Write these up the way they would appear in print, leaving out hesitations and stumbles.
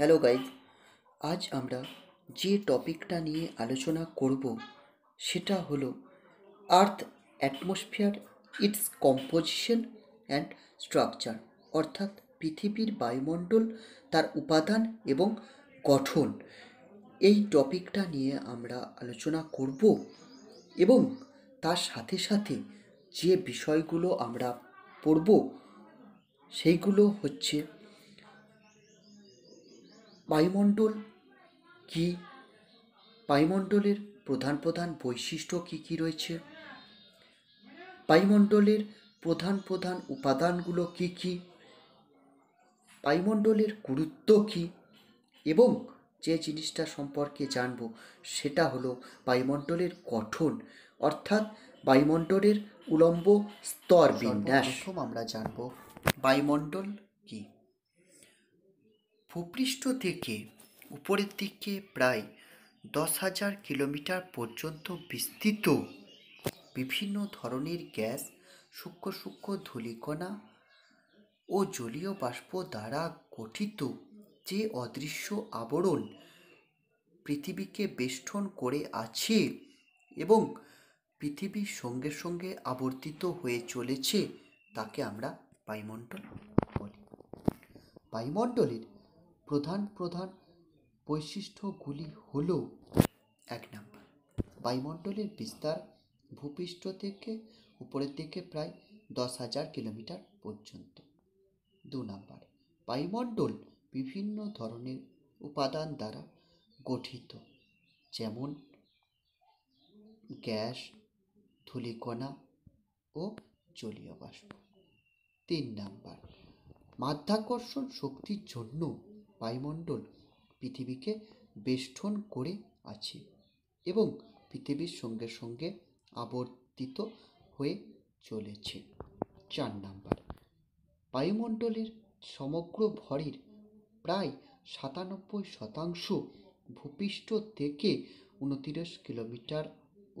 Hello guys, আজ আমরা যে টপিকটা নিয়ে আলোচনা করব সেটা হলো আর্থ atmosphere, it's composition and structure, অর্থাৎ পৃথিবীর বায়ুমণ্ডল, তার উপাদান এবং গঠন। এই টপিকটা নিয়ে আমরা আলোচনা করব এবং তার সাথে সাথে যে বিষয়গুলো আমরা পড়ব সেইগুলো হচ্ছে বায়ুমণ্ডল কি, বায়ুমণ্ডলের প্রধান প্রধান বৈশিষ্ট্য কী কী রয়েছে, বায়ুমণ্ডলের প্রধান প্রধান উপাদানগুলো কী কী, বায়ুমণ্ডলের গুরুত্ব কী, এবং যে জিনিসটা সম্পর্কে জানব সেটা হলো বায়ুমণ্ডলের গঠন, অর্থাৎ বায়ুমণ্ডলের উলম্ব স্তর বিন্যাস। প্রথম আমরা জানব বায়ুমণ্ডল কী। ভূপৃষ্ঠ থেকে উপরের দিকে প্রায় 10,000 কিলোমিটার পর্যন্ত বিস্তৃত বিভিন্ন ধরনের গ্যাস, সূক্ষ্ম সূক্ষ্ম ধূলিকণা ও জলীয় বাষ্প দ্বারা গঠিত যে অদৃশ্য আবরণ পৃথিবীকে বেষ্টন করে আছে এবং পৃথিবীর সঙ্গে সঙ্গে আবর্তিত হয়ে চলেছে তাকে আমরা বায়ুমণ্ডল বলি। বায়ুমণ্ডলের প্রধান প্রধান বৈশিষ্ট্যগুলি হল: 1 নাম্বার, বায়ুমণ্ডলের বিস্তার ভূপৃষ্ঠ থেকে উপরের দিকে প্রায় 10,000 কিলোমিটার পর্যন্ত। 2 নাম্বার, বায়ুমণ্ডল বিভিন্ন ধরনের উপাদান দ্বারা গঠিত, যেমন গ্যাস, ধূলিকণা ও জলীয় বাষ্প। 3 নাম্বার, মাধ্যাকর্ষণ শক্তির জন্য বায়ুমণ্ডল পৃথিবীকে বেষ্টন করে আছে এবং পৃথিবীর সঙ্গে সঙ্গে আবর্তিত হয়ে চলেছে। 4 নাম্বার, বায়ুমণ্ডলের সমগ্র ভরের প্রায় 97% ভূপৃষ্ঠ থেকে 29 কিলোমিটার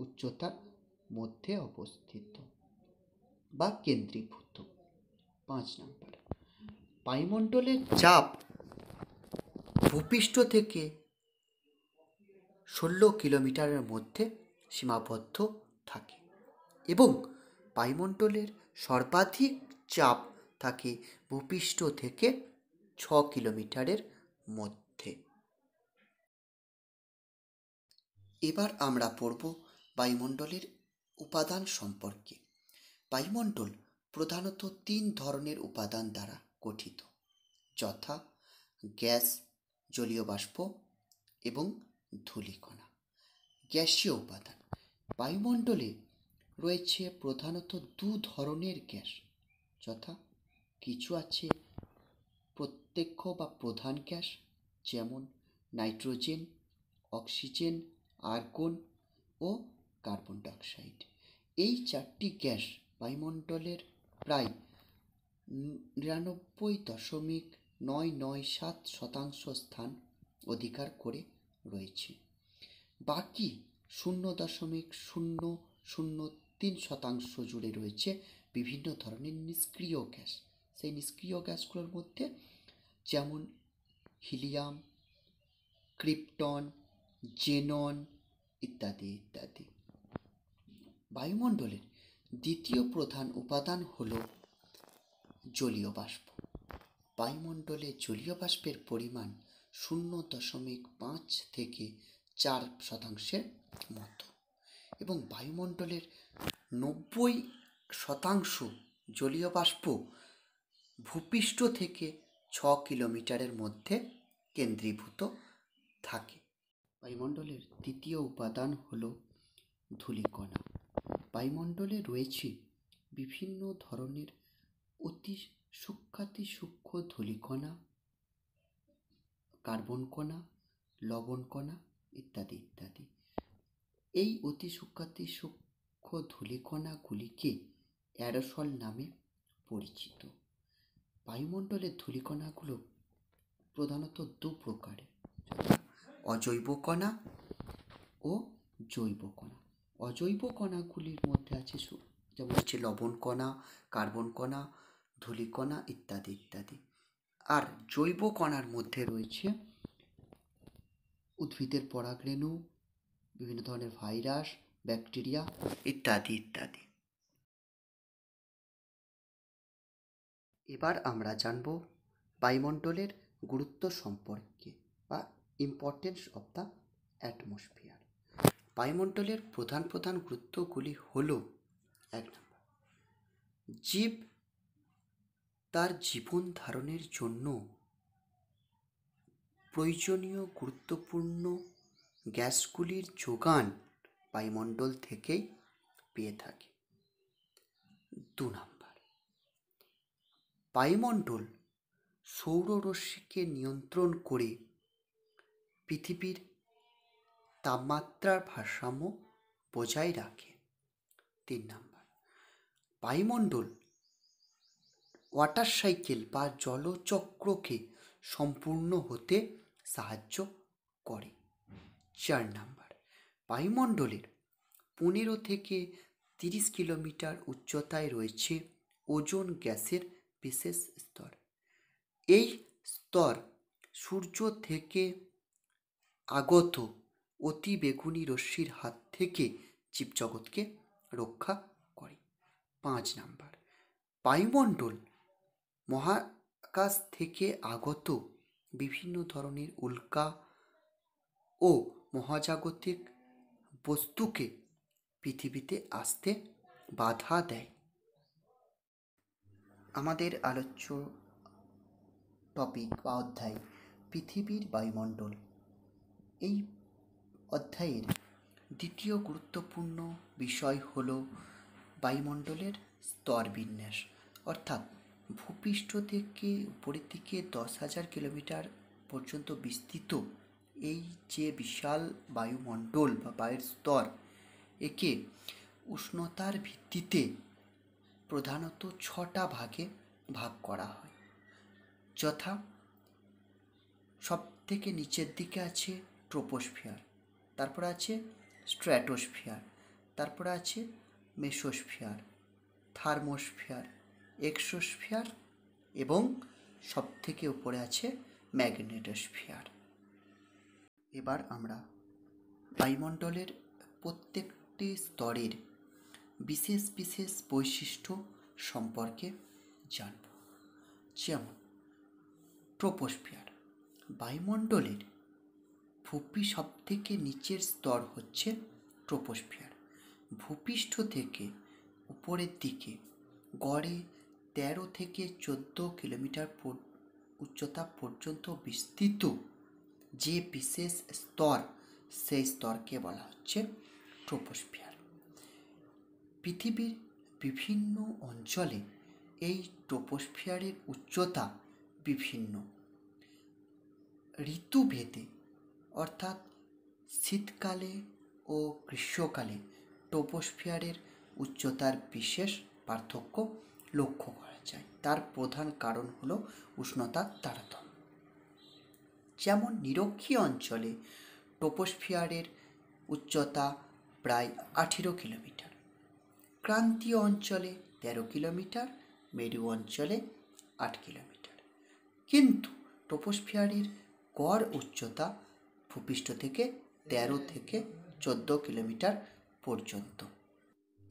উচ্চতার মধ্যে অবস্থিত বা কেন্দ্রীভূত। 5 নাম্বার, বায়ুমণ্ডলের চাপ ভূপৃষ্ঠ থেকে 16 কিলোমিটারের মধ্যে সীমাবদ্ধ থাকে এবং বায়ুমণ্ডলের সর্বাধিক চাপ থাকে ভূপৃষ্ঠ থেকে 6 কিলোমিটারের মধ্যে। এবার আমরা পড়ব বায়ুমণ্ডলের উপাদান সম্পর্কে। বায়ুমণ্ডল প্রধানত 3 ধরনের উপাদান দ্বারা গঠিত, যথা গ্যাস, জলীয় বাষ্প এবং ধূলিকণা। গ্যাসীয় উপাদান: বায়ুমণ্ডলে রয়েছে প্রধানত 2 ধরনের গ্যাস, যথা কিছু আছে প্রত্যক্ষ বা প্রধান গ্যাস, যেমন নাইট্রোজেন, অক্সিজেন, আর্গন ও কার্বন ডাইঅক্সাইড। এই 4টি গ্যাস বায়ুমণ্ডলের প্রায় 99.997% স্থান অধিকার করে রয়েছে। বাকি 0.003% জুড়ে রয়েছে বিভিন্ন ধরনের নিষ্ক্রিয় গ্যাস। সেই নিষ্ক্রিয় গ্যাসগুলোর মধ্যে যেমন হিলিয়াম, ক্রিপ্টন, জেনন ইত্যাদি ইত্যাদি। বায়ুমণ্ডলের দ্বিতীয় প্রধান উপাদান হল জলীয় বাষ্প। বায়ুমণ্ডলে জলীয় বাষ্পের পরিমাণ 0.5 থেকে 4% মতো এবং বায়ুমণ্ডলের 90% জলীয় বাষ্প ভূপৃষ্ঠ থেকে 6 কিলোমিটারের মধ্যে কেন্দ্রীভূত থাকে। বায়ুমণ্ডলের তৃতীয় উপাদান হল ধূলিকণা। বায়ুমণ্ডলে রয়েছে বিভিন্ন ধরনের অতি সূক্ষ্মাতি সূক্ষ্ম ধূলিকণা, কার্বন কণা, লবণ কণা ইত্যাদি ইত্যাদি। এই অতি সূক্ষ্মাতি সূক্ষ্ম ধূলিকণাগুলিকে অ্যারোসল নামে পরিচিত। বায়ুমণ্ডলের ধূলিকণাগুলো প্রধানত 2 প্রকারের, যথা অজৈব কণা ও জৈব কণা। অজৈব কণাগুলির মধ্যে আছে যেমন হচ্ছে লবণ কণা, কার্বন কণা, ধূলিকণা ইত্যাদি ইত্যাদি। আর জৈব কণার মধ্যে রয়েছে উদ্ভিদের পরাগরেণু, বিভিন্ন ধরনের ভাইরাস, ব্যাকটেরিয়া ইত্যাদি ইত্যাদি। এবার আমরা জানব বায়ুমণ্ডলের গুরুত্ব সম্পর্কে বা ইম্পর্টেন্স অফ দ্য অ্যাটমসফিয়ার। বায়ুমণ্ডলের প্রধান প্রধান গুরুত্বগুলি হল: 1 নম্বর, জীব তার জীবন ধারণের জন্য প্রয়োজনীয় গুরুত্বপূর্ণ গ্যাসগুলির যোগান বায়ুমণ্ডল থেকেই পেয়ে থাকে। 2 নম্বর, বায়ুমণ্ডল সৌররশ্মিকে নিয়ন্ত্রণ করে পৃথিবীর তাপমাত্রার ভারসাম্য বজায় রাখে। 3 নম্বর, বায়ুমণ্ডল ওয়াটার সাইকেল বা জলচক্রকে সম্পূর্ণ হতে সাহায্য করে। 4 নম্বর, বায়ুমণ্ডলের 15 থেকে 30 কিলোমিটার উচ্চতায় রয়েছে ওজোন গ্যাসের বিশেষ স্তর। এই স্তর সূর্য থেকে আগত অতি বেগুনি রশ্মির হাত থেকে জীবজগৎকে রক্ষা করে। 5 নম্বর, বায়ুমণ্ডল মহাকাশ থেকে আগত বিভিন্ন ধরনের উল্কা ও মহাজাগতিক বস্তুকে পৃথিবীতে আসতে বাধা দেয়। আমাদের আলোচ্য টপিক বা অধ্যায় পৃথিবীর বায়ুমণ্ডল। এই অধ্যায়ের দ্বিতীয় গুরুত্বপূর্ণ বিষয় হল বায়ুমণ্ডলের স্তরবিন্যাস, অর্থাৎ ভূপৃষ্ঠ থেকে উপরের দিকে 10,000 কিলোমিটার পর্যন্ত বিস্তৃত এই যে বিশাল বায়ুমণ্ডল বা বায়ুর স্তর, একে উষ্ণতার ভিত্তিতে প্রধানত 6টা ভাগে ভাগ করা হয়। যথা সব থেকে নিচের দিকে আছে ট্রোপোস্ফিয়ার, তারপর আছে স্ট্র্যাটোস্ফিয়ার, তারপর আছে মেসোস্ফিয়ার, থার্মোস্ফিয়ার, এক্সোস্ফিয়ার এবং সব থেকে উপরে আছে ম্যাগনেটোস্ফিয়ার। এবার আমরা বায়ুমণ্ডলের প্রত্যেকটি স্তরের বিশেষ বিশেষ বৈশিষ্ট্য সম্পর্কে জানব। যেমন ট্রোপোস্ফিয়ার, বায়ুমণ্ডলের সব থেকে নিচের স্তর হচ্ছে ট্রোপোস্ফিয়ার। ভূপৃষ্ঠ থেকে উপরের দিকে গড়ে 13 থেকে 14 কিলোমিটার উচ্চতা পর্যন্ত বিস্তৃত যে বিশেষ স্তর, সেই স্তরকে বলা হচ্ছে ট্রোপোস্ফিয়ার। পৃথিবীর বিভিন্ন অঞ্চলে এই ট্রোপোস্ফিয়ারের উচ্চতা বিভিন্ন। ঋতুভেদে অর্থাৎ শীতকালে ও গ্রীষ্মকালে ট্রোপোস্ফিয়ারের উচ্চতার বিশেষ পার্থক্য লক্ষ্য করা যায়। তার প্রধান কারণ হলো উষ্ণতার তারতম্য। যেমন নিরক্ষীয় অঞ্চলে ট্রোপোস্ফিয়ারের উচ্চতা প্রায় 18 কিলোমিটার, ক্রান্তীয় অঞ্চলে 13 কিলোমিটার, মেরু অঞ্চলে 8 কিলোমিটার। কিন্তু ট্রোপোস্ফিয়ারের গড় উচ্চতা ভূপৃষ্ঠ থেকে 13 থেকে 14 কিলোমিটার পর্যন্ত।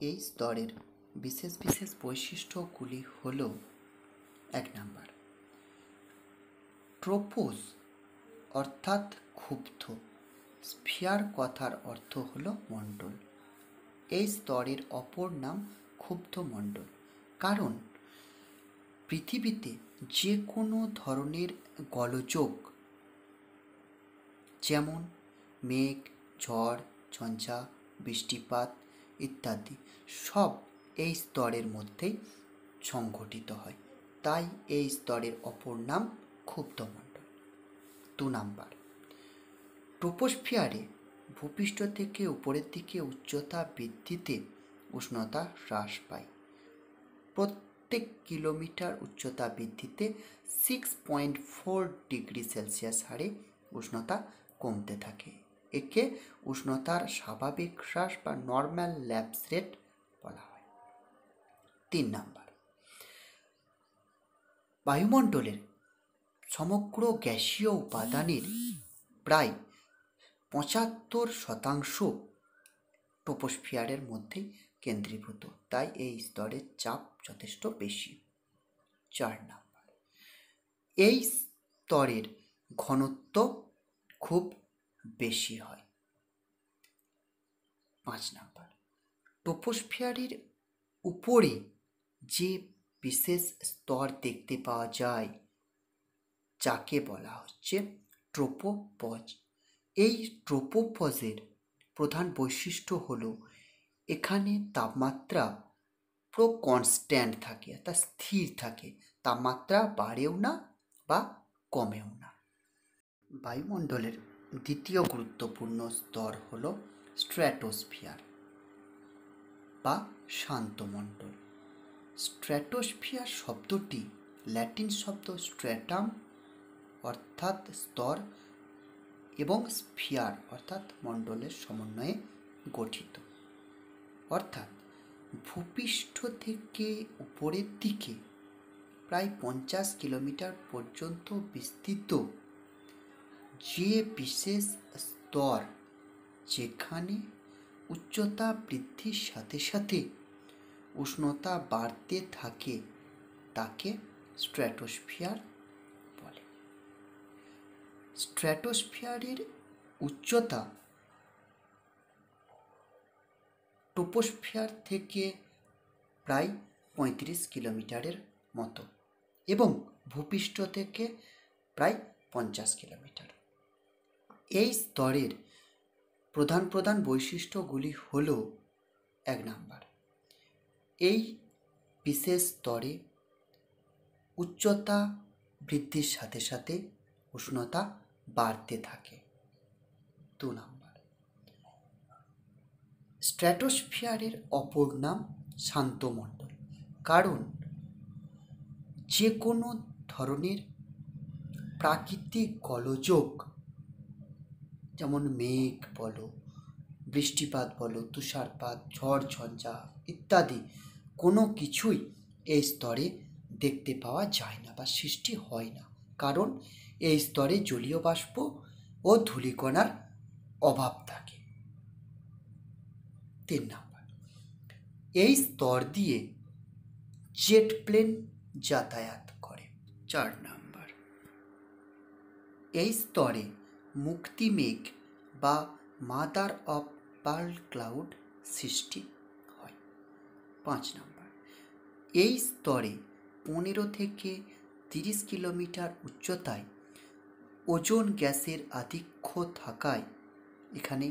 এই স্তরের বিশেষ বিশেষ বৈশিষ্ট্যগুলি হল: 1 নম্বর, ট্রোপোস অর্থাৎ ক্ষুব্ধ, স্ফিয়ার কথার অর্থ হল মণ্ডল। এই স্তরের অপর নাম ক্ষুব্ধ মণ্ডল, কারণ পৃথিবীতে যে কোনো ধরনের গোলযোগ যেমন মেঘ, ঝড়, ঝঞ্ঝা, বৃষ্টিপাত ইত্যাদি সব এই স্তরের মধ্যেই সংঘটিত হয়, তাই এই স্তরের অপর নাম ক্ষুব্ধমণ্ডল। 2 নম্বর, ট্রোপোস্ফিয়ারে ভূপৃষ্ঠ থেকে উপরের দিকে উচ্চতা বৃদ্ধিতে উষ্ণতা হ্রাস পায়। প্রত্যেক কিলোমিটার উচ্চতা বৃদ্ধিতে 6.4 ডিগ্রি সেলসিয়াস হারে উষ্ণতা কমতে থাকে। একে উষ্ণতার স্বাভাবিক হ্রাস বা নর্মাল ল্যাপস রেট বলা হয়। 3 নম্বর, বায়ুমণ্ডলের সমগ্র গ্যাসীয় উপাদানের প্রায় 75% ট্রপোস্ফিয়ারের মধ্যেই কেন্দ্রীভূত, তাই এই স্তরের চাপ যথেষ্ট বেশি। 4 নাম্বার, এই স্তরের ঘনত্ব খুব বেশি হয়। 5 নাম্বার, ট্রপোস্ফিয়ারের উপরে যে বিশেষ স্তর দেখতে পাওয়া যায় যাকে বলা হচ্ছে ট্রোপোপজ। এই ট্রোপোপজের প্রধান বৈশিষ্ট্য হলো এখানে তাপমাত্রা পুরো কনস্ট্যান্ট থাকে, অর্থাৎ স্থির থাকে, তাপমাত্রা বাড়েও না বা কমেও না। বায়ুমণ্ডলের দ্বিতীয় গুরুত্বপূর্ণ স্তর হলো স্ট্র্যাটোস্ফিয়ার বা শান্তমণ্ডল। স্ট্র্যাটোস্ফিয়ার শব্দটি ল্যাটিন শব্দ স্ট্র্যাটাম অর্থাৎ স্তর এবং স্ফিয়ার অর্থাৎ মণ্ডলের সমন্বয়ে গঠিত, অর্থাৎ ভূপৃষ্ঠ থেকে উপরের দিকে প্রায় 50 কিলোমিটার পর্যন্ত বিস্তৃত যে বিশেষ স্তর যেখানে উচ্চতা বৃদ্ধির সাথে সাথে উষ্ণতা বাড়তে থাকে তাকে স্ট্র্যাটোস্ফিয়ার বলে। স্ট্র্যাটোস্ফিয়ারের উচ্চতা ট্রোপোস্ফিয়ার থেকে প্রায় 35 কিলোমিটারের মতো এবং ভূপৃষ্ঠ থেকে প্রায় 50 কিলোমিটার। এই স্তরের প্রধান প্রধান বৈশিষ্ট্যগুলি হল: 1 নাম্বার, এই বিশেষ স্তরে উচ্চতা বৃদ্ধির সাথে সাথে উষ্ণতা বাড়তে থাকে। 2 নাম্বার, স্ট্র্যাটোস্ফিয়ারের অপর নাম শান্তমণ্ডল, কারণ যে কোনো ধরনের প্রাকৃতিক গোলযোগ যেমন মেঘ বলো, বৃষ্টিপাত বলো, তুষারপাত, ঝড় ঝঞ্ঝা ইত্যাদি কোনো কিছুই এই স্তরে দেখতে পাওয়া যায় না বা সৃষ্টি হয় না, কারণ এই স্তরে জলীয় বাষ্প ও ধূলিকণার অভাব থাকে। 3 নাম্বার, এই স্তর দিয়ে জেট প্লেন যাতায়াত করে। 4 নাম্বার, এই স্তরে মুক্তিমেঘ বা মাদার অফ পার্ল ক্লাউড সৃষ্টি হয়। 5 নাম্বার, এই স্তরে 15 থেকে 30 কিলোমিটার উচ্চতায় ওজোন গ্যাসের আধিক্য থাকায় এখানে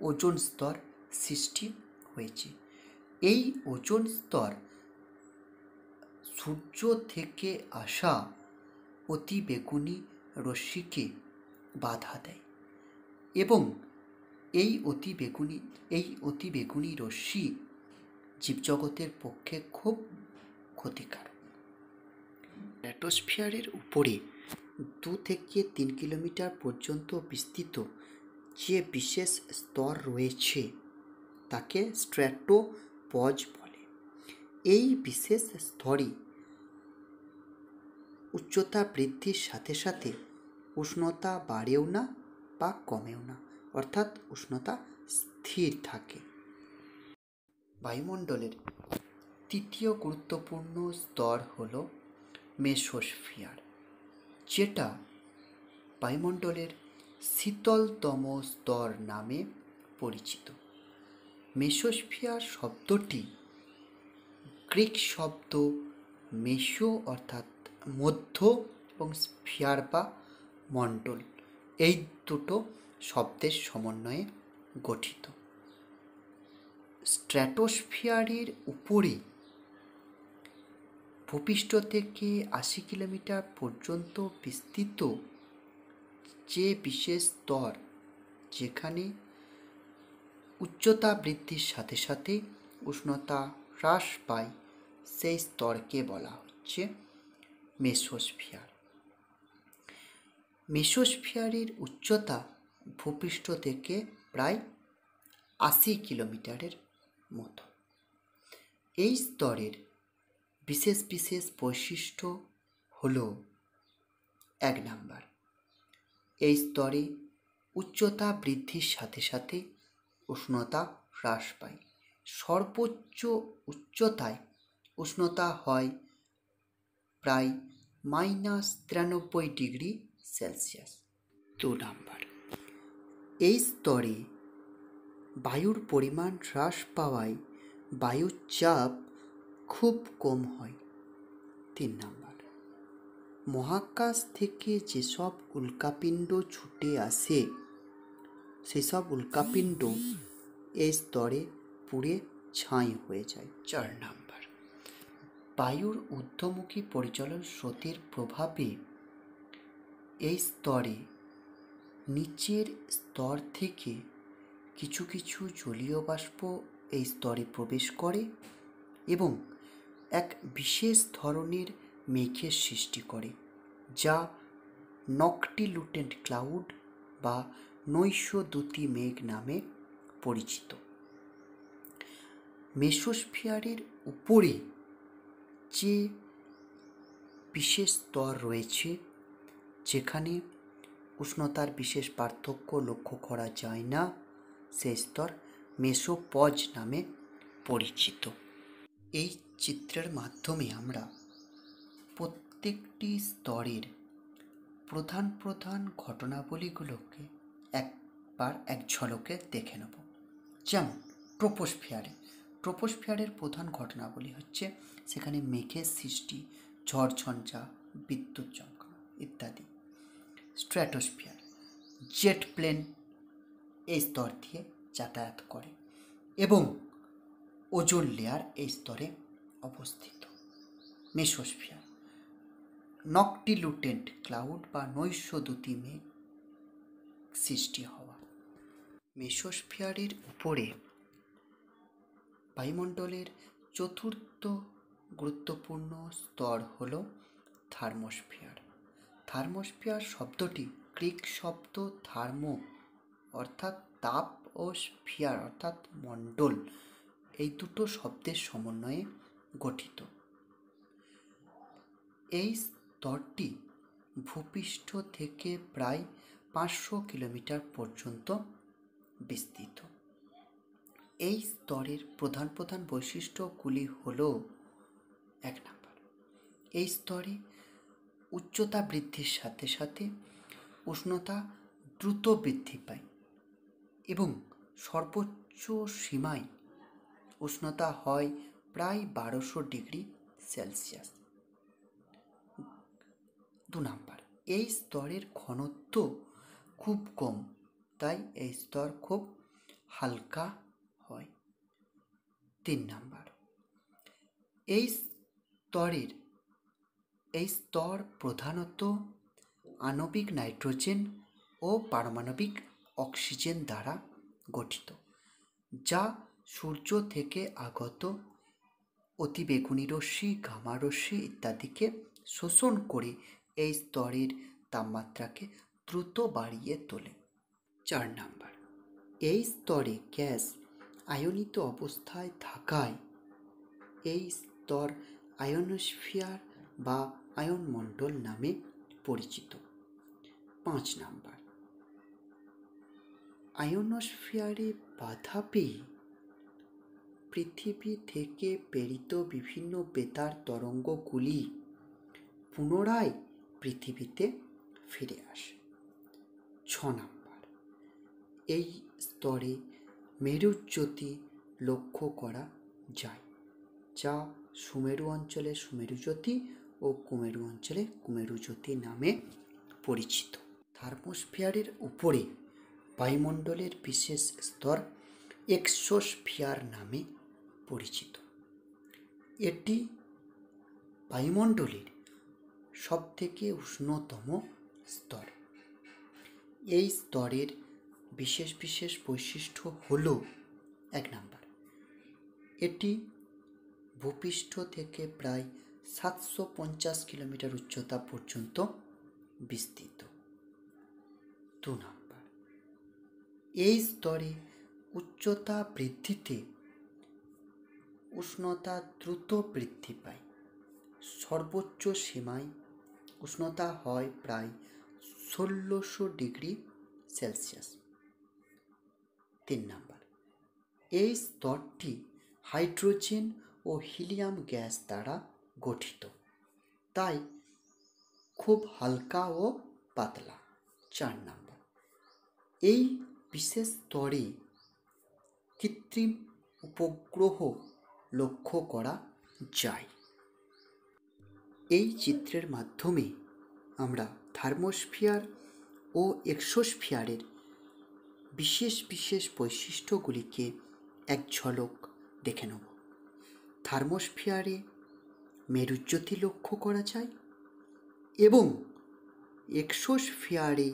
ওজোন স্তর সৃষ্টি হয়েছে। এই ওজোন স্তর সূর্য থেকে আসা অতিবেগুনি রশ্মিকে বাধা দেয় এবং এই অতিবেগুনি রশ্মি জীবজগতের পক্ষে খুব ক্ষতিকারক। স্ট্র্যাটোস্ফিয়ারের উপরে 2 থেকে 3 কিলোমিটার পর্যন্ত বিস্তৃত যে বিশেষ স্তর রয়েছে তাকে স্ট্র্যাটোপজ বলে। এই বিশেষ স্তরে উচ্চতা বৃদ্ধির সাথে সাথে উষ্ণতা বাড়েও না বা কমেও না, অর্থাৎ উষ্ণতা স্থির থাকে। বায়ুমণ্ডলের তৃতীয় গুরুত্বপূর্ণ স্তর হল মেসোস্ফিয়ার, যেটা বায়ুমণ্ডলের শীতলতম স্তর নামে পরিচিত। মেসোস্ফিয়ার শব্দটি গ্রিক শব্দ মেসো অর্থাৎ মধ্য এবং স্ফিয়ার বা মণ্ডল, এই দুটো শব্দের সমন্বয়ে গঠিত। স্ট্র্যাটোস্ফিয়ারের উপরে ভূপৃষ্ঠ থেকে 80 কিলোমিটার পর্যন্ত বিস্তৃত যে বিশেষ স্তর যেখানে উচ্চতা বৃদ্ধির সাথে সাথে উষ্ণতা হ্রাস পায় সেই স্তরকে বলা হচ্ছে মেসোস্ফিয়ার। মেসোস্ফিয়ারের উচ্চতা ভূপৃষ্ঠ থেকে প্রায় 80 কিলোমিটারের মতো। এই স্তরের বিশেষ বিশেষ বৈশিষ্ট্য হল: 1 নাম্বার, এই স্তরে উচ্চতা বৃদ্ধির সাথে সাথে উষ্ণতা হ্রাস পায়। সর্বোচ্চ উচ্চতায় উষ্ণতা হয় প্রায় -93 ডিগ্রি সেলসিয়াস। 2 এই স্তরে বায়ুর পরিমাণ হ্রাস পাওয়ায় বায়ুর চাপ খুব কম হয়। 3 মহাকাশ থেকে যেসব উল্কাপিণ্ড ছুটে আসে সেসব উল্কাপিণ্ড এই স্তরে পুড়ে ছাই হয়ে যায়। 4 বায়ুর ঊর্ধ্বমুখী পরিচলন স্রোতের প্রভাবে এই স্তরে নিচের স্তর থেকে কিছু কিছু জলীয় বাষ্প এই স্তরে প্রবেশ করে এবং এক বিশেষ ধরনের মেঘের সৃষ্টি করে, যা নকটিলুটেন্ট ক্লাউড বা নৈশদ্যুতি মেঘ নামে পরিচিত। মেসোস্ফিয়ারের উপরে যে বিশেষ স্তর রয়েছে যেখানে উষ্ণতার বিশেষ পার্থক্য লক্ষ্য করা যায় না, সেই স্তর মেসোপজ নামে পরিচিত। এই চিত্রের মাধ্যমে আমরা প্রত্যেকটি স্তরের প্রধান প্রধান ঘটনাবলীগুলোকে একবার এক ঝলকে দেখে নেব। যেমন ট্রোপোস্ফিয়ারের প্রধান ঘটনাবলী হচ্ছে সেখানে মেঘের সৃষ্টি, ঝড়ঝঞ্ঝা, বিদ্যুৎ চমকানো ইত্যাদি। স্ট্র্যাটোস্ফিয়ার, জেট প্লেন এই স্তর দিয়ে যাতায়াত করে এবং ওজোন লেয়ার এই স্তরে অবস্থিত। মেসোস্ফিয়ার, নকটিলুটেন্ট ক্লাউড বা নৈশদ্যুতি মেঘ সৃষ্টি হওয়া। মেসোস্ফিয়ারের উপরে বায়ুমণ্ডলের চতুর্থ গুরুত্বপূর্ণ স্তর হল থার্মোস্ফিয়ার। থার্মোস্ফিয়ার শব্দটি গ্রিক শব্দ থার্মো অর্থাৎ তাপ ও স্ফিয়ার অর্থাৎ মণ্ডল, এই দুটো শব্দের সমন্বয়ে গঠিত। এই স্তরটি ভূপৃষ্ঠ থেকে প্রায় 500 কিলোমিটার পর্যন্ত বিস্তৃত। এই স্তরের প্রধান প্রধান বৈশিষ্ট্যগুলি হল: 1 এই স্তরে উচ্চতা বৃদ্ধির সাথে সাথে উষ্ণতা দ্রুত বৃদ্ধি পায় এবং সর্বোচ্চ সীমায় উষ্ণতা হয় প্রায় 1200 ডিগ্রি সেলসিয়াস। 2 এই স্তরের ঘনত্ব খুব কম, তাই এই স্তর খুব হালকা হয়। 3 এই স্তর প্রধানত আণবিক নাইট্রোজেন ও পারমাণবিক অক্সিজেন দ্বারা গঠিত, যা সূর্য থেকে আগত অতিবেগুনি রশ্মি, গামা রশ্মি ইত্যাদিকে শোষণ করে এই স্তরের তাপমাত্রাকে দ্রুত বাড়িয়ে তোলে। 4 এই স্তরে গ্যাস আয়নিত অবস্থায় থাকায় এই স্তর আয়নোস্ফিয়ার বা আয়নমণ্ডল নামে পরিচিত। 5 আয়নোস্ফিয়ারে বাধা পেয়ে পৃথিবী থেকে প্রেরিত বিভিন্ন বেতার তরঙ্গগুলি পুনরায় পৃথিবীতে ফিরে আসে। 6 এই স্তরে মেরুজ্যোতি লক্ষ্য করা যায়, যা সুমেরু অঞ্চলে সুমেরুজ্যোতি ও কুমেরু অঞ্চলে কুমেরুজ্যোতি নামে পরিচিত। থার্মোস্ফিয়ারের উপরে বায়ুমণ্ডলের বিশেষ স্তর এক্সোস্ফিয়ার নামে পরিচিত। এটি বায়ুমণ্ডলের সবথেকে উষ্ণতম স্তর। এই স্তরের বিশেষ বিশেষ বৈশিষ্ট্য হল: 1 এটি ভূপৃষ্ঠ থেকে প্রায় 750 কিলোমিটার উচ্চতা পর্যন্ত বিস্তৃত। 2 এই স্তরে উচ্চতা বৃদ্ধিতে উষ্ণতা দ্রুত বৃদ্ধি পায়। সর্বোচ্চ সীমায় উষ্ণতা হয় প্রায় 1600 ডিগ্রি সেলসিয়াস। 3 নাম্বার, এই স্তরটি হাইড্রোজেন ও হিলিয়াম গ্যাস দ্বারা গঠিত, তাই খুব হালকা ও পাতলা। 4 নাম্বার, এই বিশেষ স্তরে কৃত্রিম উপগ্রহ লক্ষ্য করা যায়। এই চিত্রের মাধ্যমে আমরা থার্মোস্ফিয়ার ও এক্সোস্ফিয়ারের বিশেষ বিশেষ বৈশিষ্ট্যগুলিকে এক ঝলক দেখে নেব। থার্মোস্ফিয়ারে মেরুজ্যোতি লক্ষ্য করা যায় এবং এক্সোস্ফিয়ারে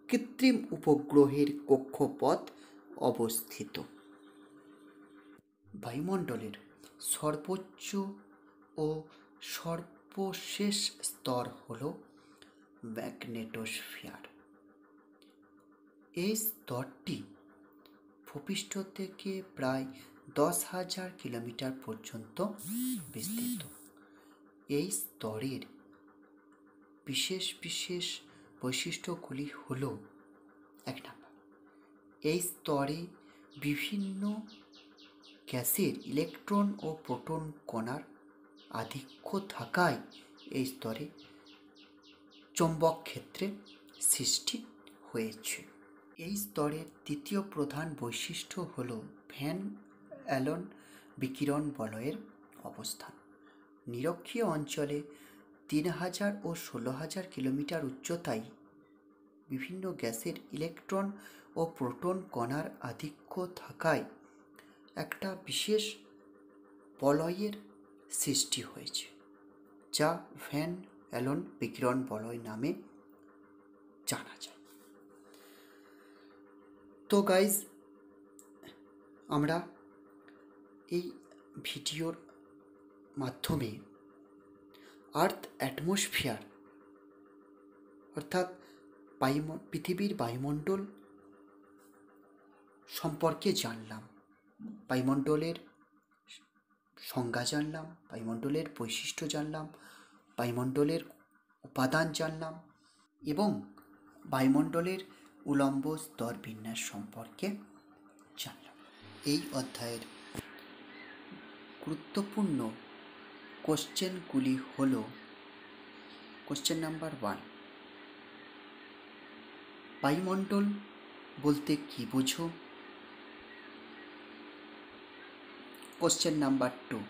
কৃত্রিম উপগ্রহের কক্ষপথ অবস্থিত। বায়ুমণ্ডলের সর্বোচ্চ ও সর্বশেষ স্তর হল ম্যাগনেটোস্ফিয়ার। এই স্তরটি ভূপৃষ্ঠ থেকে প্রায় 10,000 কিলোমিটার পর্যন্ত বিস্তৃত। এই স্তরের বিশেষ বিশেষ বৈশিষ্ট্যগুলি হল: 1 নাম্বার, এই স্তরে বিভিন্ন গ্যাসের ইলেকট্রন ও প্রোটন কণার আধিক্য থাকায় এই স্তরে চৌম্বক ক্ষেত্রের সৃষ্টি হয়েছে। এই স্তরের দ্বিতীয় প্রধান বৈশিষ্ট্য হল ভ্যান অ্যালেন বিকিরণ বলয়ের অবস্থান। নিরক্ষীয় অঞ্চলে 3000 ও 16,000 কিলোমিটার উচ্চতায় বিভিন্ন গ্যাসের ইলেকট্রন ও প্রোটন কণার আধিক্য থাকায় একটা বিশেষ বলয়ের সৃষ্টি হয়েছে, যা ভ্যান অ্যালেন বিকিরণ বলয় নামে জানা যায়। তো গাইজ, আমরা এই ভিডিওর মাধ্যমে আর্থ অ্যাটমসফিয়ার অর্থাৎ পৃথিবীর বায়ুমণ্ডল সম্পর্কে জানলাম, বায়ুমণ্ডলের সংজ্ঞা জানলাম, বায়ুমণ্ডলের বৈশিষ্ট্য জানলাম, বায়ুমণ্ডলের উপাদান জানলাম এবং বায়ুমণ্ডলের উলম্ব স্তর বিন্যাস সম্পর্কে জানলাম। এই অধ্যায়ের গুরুত্বপূর্ণ কোশ্চেনগুলি হল: কোশ্চেন নাম্বার 1, বায়ুমণ্ডল বলতে কি বোঝো? কোশ্চেন নাম্বার 2,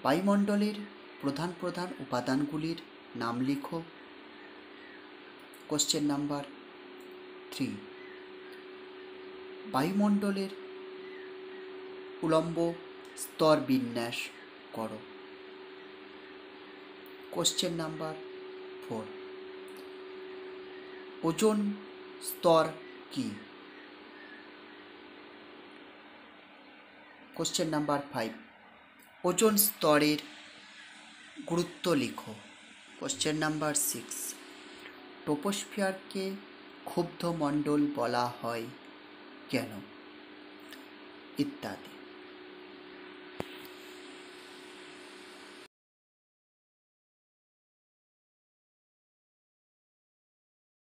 বায়ুমণ্ডলের প্রধান প্রধান উপাদানগুলির নাম লিখো। কোশ্চেন নাম্বার 3, বায়ুমণ্ডলের উলম্ব স্তর বিন্যাস করো। কোশ্চেন নাম্বার 4, ওজোন স্তর কি? কোশ্চেন নাম্বার 5, ওজোন স্তরের গুরুত্ব লিখো। কোশ্চেন নাম্বার 6, ট্রপোস্ফিয়ারকে ক্ষুব্ধ মণ্ডল বলা হয় কেন? ইত্যাদি।